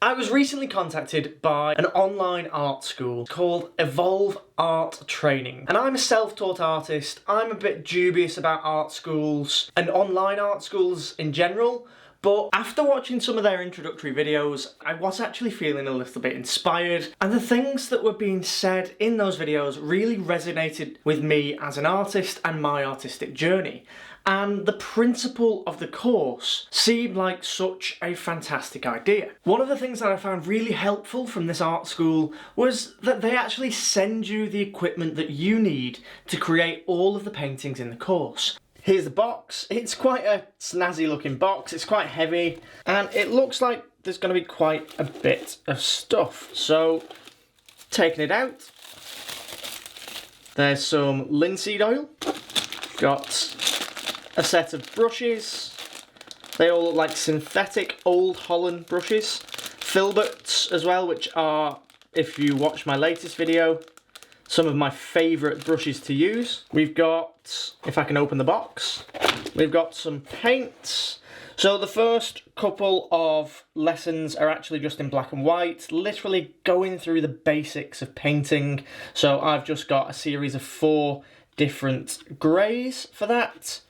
I was recently contacted by an online art school called Evolve Art Training. And I'm a self-taught artist. I'm a bit dubious about art schools and online art schools in general. But after watching some of their introductory videos, I was actually feeling a little bit inspired, and the things that were being said in those videos really resonated with me as an artist and my artistic journey. And the principle of the course seemed like such a fantastic idea. One of the things that I found really helpful from this art school was that they actually send you the equipment that you need to create all of the paintings in the course. Here's the box. It's quite a snazzy looking box, it's quite heavy, and it looks like there's going to be quite a bit of stuff. So, taking it out, there's some linseed oil, got a set of brushes. They all look like synthetic Old Holland brushes. Filberts as well, which are, if you watch my latest video, some of my favourite brushes to use. We've got, if I can open the box, we've got some paints. So the first couple of lessons are actually just in black and white, literally going through the basics of painting. So I've just got a series of 4 different greys for that.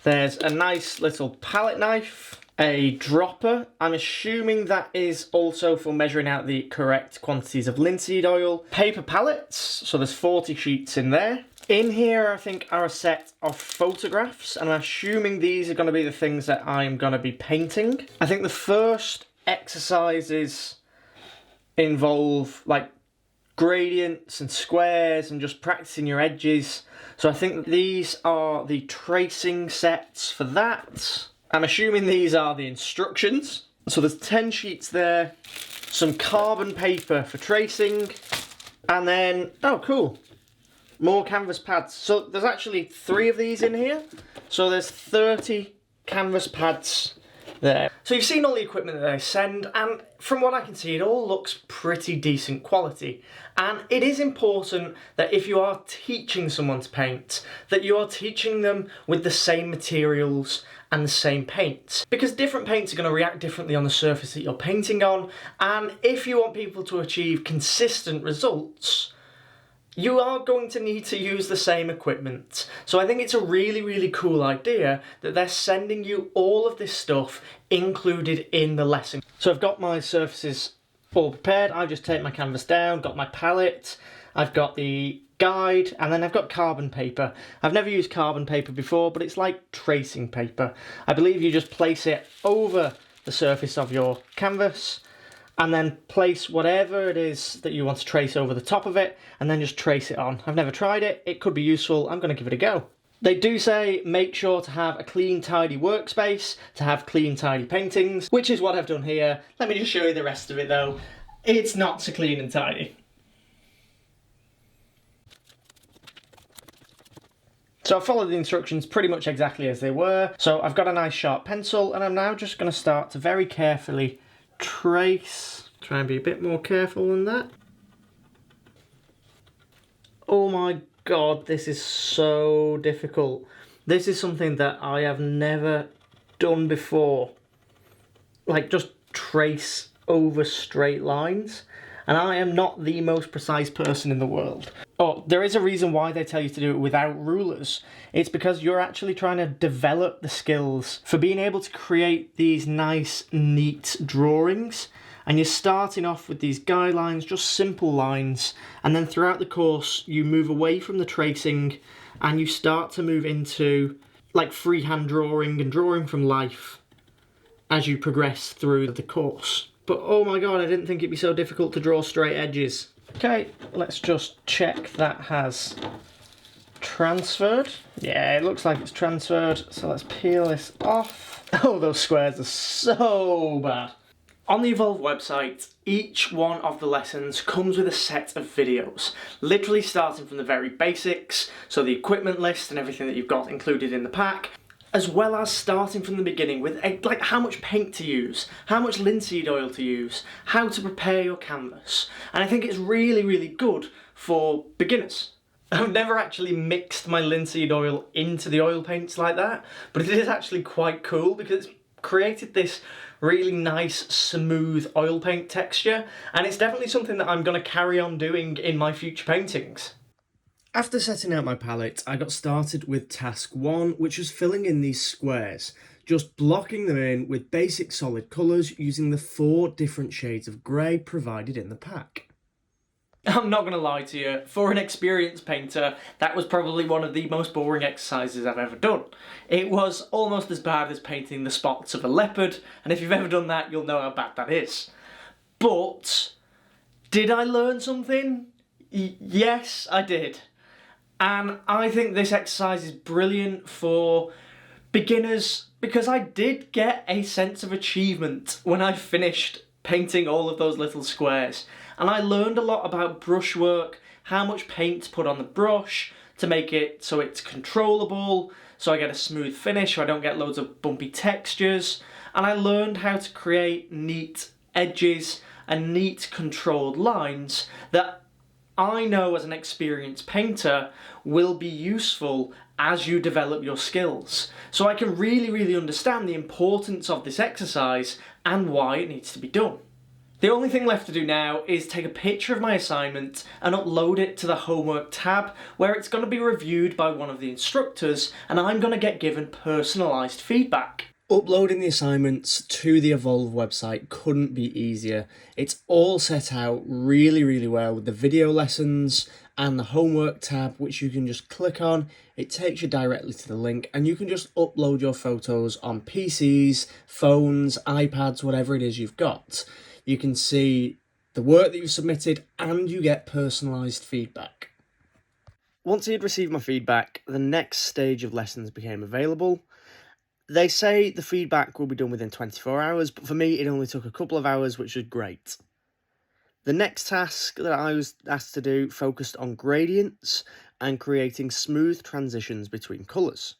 There's a nice little palette knife, a dropper. I'm assuming that is also for measuring out the correct quantities of linseed oil. Paper palettes, so there's 40 sheets in there. In here, I think, are a set of photographs, and I'm assuming these are going to be the things that I'm going to be painting. I think the first exercises involve, like, gradients and squares and just practicing your edges. So I think these are the tracing sets for that. I'm assuming these are the instructions. So there's 10 sheets there, some carbon paper for tracing, and then, oh cool, more canvas pads. So there's actually 3 of these in here. So there's 30 canvas pads there. So you've seen all the equipment that they send, and from what I can see, it all looks pretty decent quality. And it is important that if you are teaching someone to paint, that you are teaching them with the same materials and the same paints. Because different paints are going to react differently on the surface that you're painting on, and if you want people to achieve consistent results, you are going to need to use the same equipment. So I think it's a really, really cool idea that they're sending you all of this stuff included in the lesson. So I've got my surfaces all prepared. I just take my canvas down, got my palette, I've got the guide, and then I've got carbon paper. I've never used carbon paper before, but it's like tracing paper. I believe you just place it over the surface of your canvas, and then place whatever it is that you want to trace over the top of it, and then just trace it on. I've never tried it, it could be useful, I'm going to give it a go. They do say make sure to have a clean, tidy workspace, to have clean, tidy paintings, which is what I've done here. Let me just show you the rest of it though. It's not so clean and tidy. So I followed the instructions pretty much exactly as they were. So I've got a nice sharp pencil, and I'm now just going to start to very carefully trace. Try and be a bit more careful than that. Oh my god, this is so difficult. This is something that I have never done before. Like, just trace over straight lines. And I am not the most precise person in the world. Oh, there is a reason why they tell you to do it without rulers. It's because you're actually trying to develop the skills for being able to create these nice, neat drawings. And you're starting off with these guidelines, just simple lines. And then throughout the course, you move away from the tracing and you start to move into like freehand drawing and drawing from life as you progress through the course. But oh my god, I didn't think it'd be so difficult to draw straight edges. Okay, let's just check that has transferred. Yeah, it looks like it's transferred. So let's peel this off. Oh, those squares are so bad. On the Evolve website, each one of the lessons comes with a set of videos, literally starting from the very basics, so the equipment list and everything that you've got included in the pack, as well as starting from the beginning with like how much paint to use, how much linseed oil to use, how to prepare your canvas. And I think it's really, really good for beginners. I've never actually mixed my linseed oil into the oil paints like that, but it is actually quite cool because it's created this really nice, smooth oil paint texture, and it's definitely something that I'm going to carry on doing in my future paintings. After setting out my palette, I got started with task 1, which was filling in these squares, just blocking them in with basic solid colours using the 4 different shades of grey provided in the pack. I'm not going to lie to you, for an experienced painter, that was probably one of the most boring exercises I've ever done. It was almost as bad as painting the spots of a leopard, and if you've ever done that, you'll know how bad that is. But, did I learn something? Yes, I did. And I think this exercise is brilliant for beginners because I did get a sense of achievement when I finished painting all of those little squares. And I learned a lot about brushwork, how much paint to put on the brush to make it so it's controllable, so I get a smooth finish, so I don't get loads of bumpy textures. And I learned how to create neat edges and neat controlled lines that I know as an experienced painter will be useful as you develop your skills. So I can really understand the importance of this exercise and why it needs to be done. The only thing left to do now is take a picture of my assignment and upload it to the homework tab where it's going to be reviewed by one of the instructors and I'm going to get given personalised feedback. Uploading the assignments to the Evolve website couldn't be easier. It's all set out really well with the video lessons and the homework tab, which you can just click on. It takes you directly to the link and you can just upload your photos on PCs, phones, iPads, whatever it is you've got. You can see the work that you've submitted and you get personalised feedback. Once he had received my feedback, the next stage of lessons became available. They say the feedback will be done within 24 hours, but for me it only took a couple of hours, which was great. The next task that I was asked to do focused on gradients and creating smooth transitions between colours.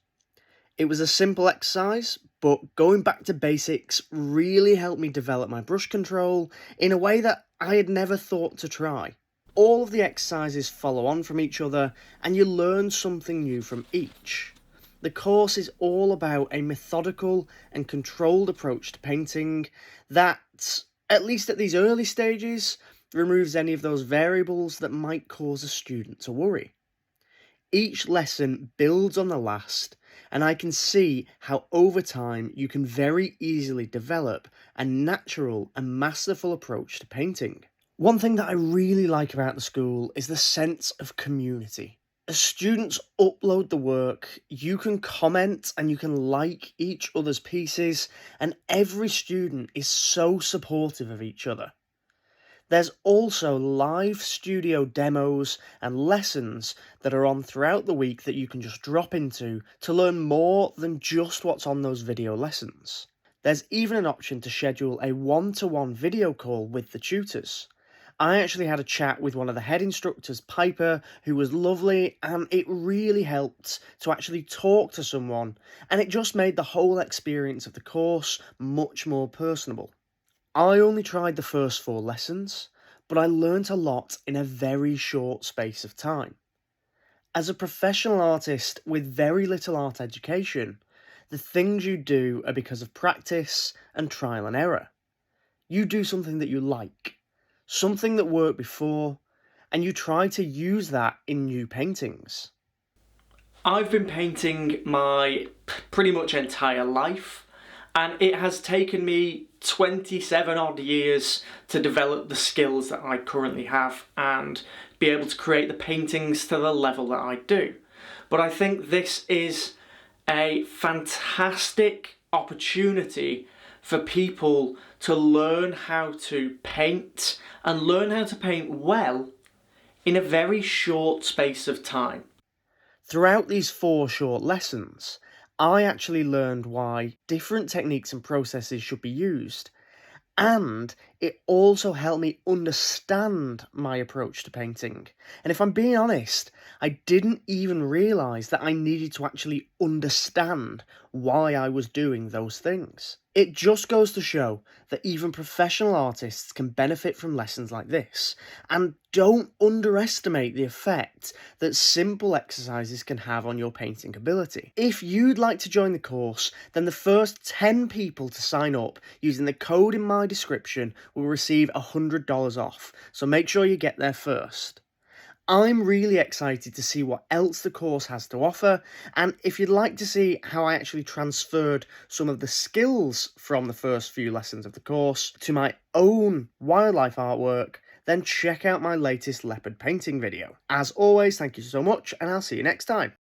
It was a simple exercise, but going back to basics really helped me develop my brush control in a way that I had never thought to try. All of the exercises follow on from each other, and you learn something new from each. The course is all about a methodical and controlled approach to painting that, at least at these early stages, removes any of those variables that might cause a student to worry. Each lesson builds on the last, and I can see how over time you can very easily develop a natural and masterful approach to painting. One thing that I really like about the school is the sense of community. As students upload the work, you can comment and you can like each other's pieces, and every student is so supportive of each other. There's also live studio demos and lessons that are on throughout the week that you can just drop into to learn more than just what's on those video lessons. There's even an option to schedule a one-to-one video call with the tutors. I actually had a chat with one of the head instructors, Piper, who was lovely, and it really helped to actually talk to someone, and it just made the whole experience of the course much more personable. I only tried the first 4 lessons, but I learnt a lot in a very short space of time. As a professional artist with very little art education, the things you do are because of practice and trial and error. You do something that you like, something that worked before, and you try to use that in new paintings. I've been painting my pretty much entire life, and it has taken me 27 odd years to develop the skills that I currently have and be able to create the paintings to the level that I do. But I think this is a fantastic opportunity for people to learn how to paint and learn how to paint well in a very short space of time. Throughout these 4 short lessons, I actually learned why different techniques and processes should be used, and it also helped me understand my approach to painting. And if I'm being honest, I didn't even realise that I needed to actually understand why I was doing those things. It just goes to show that even professional artists can benefit from lessons like this, and don't underestimate the effect that simple exercises can have on your painting ability. If you'd like to join the course, then the first 10 people to sign up using the code in my description will receive $100 off, so make sure you get there first. I'm really excited to see what else the course has to offer, and if you'd like to see how I actually transferred some of the skills from the first few lessons of the course to my own wildlife artwork, then check out my latest leopard painting video. As always, thank you so much, and I'll see you next time.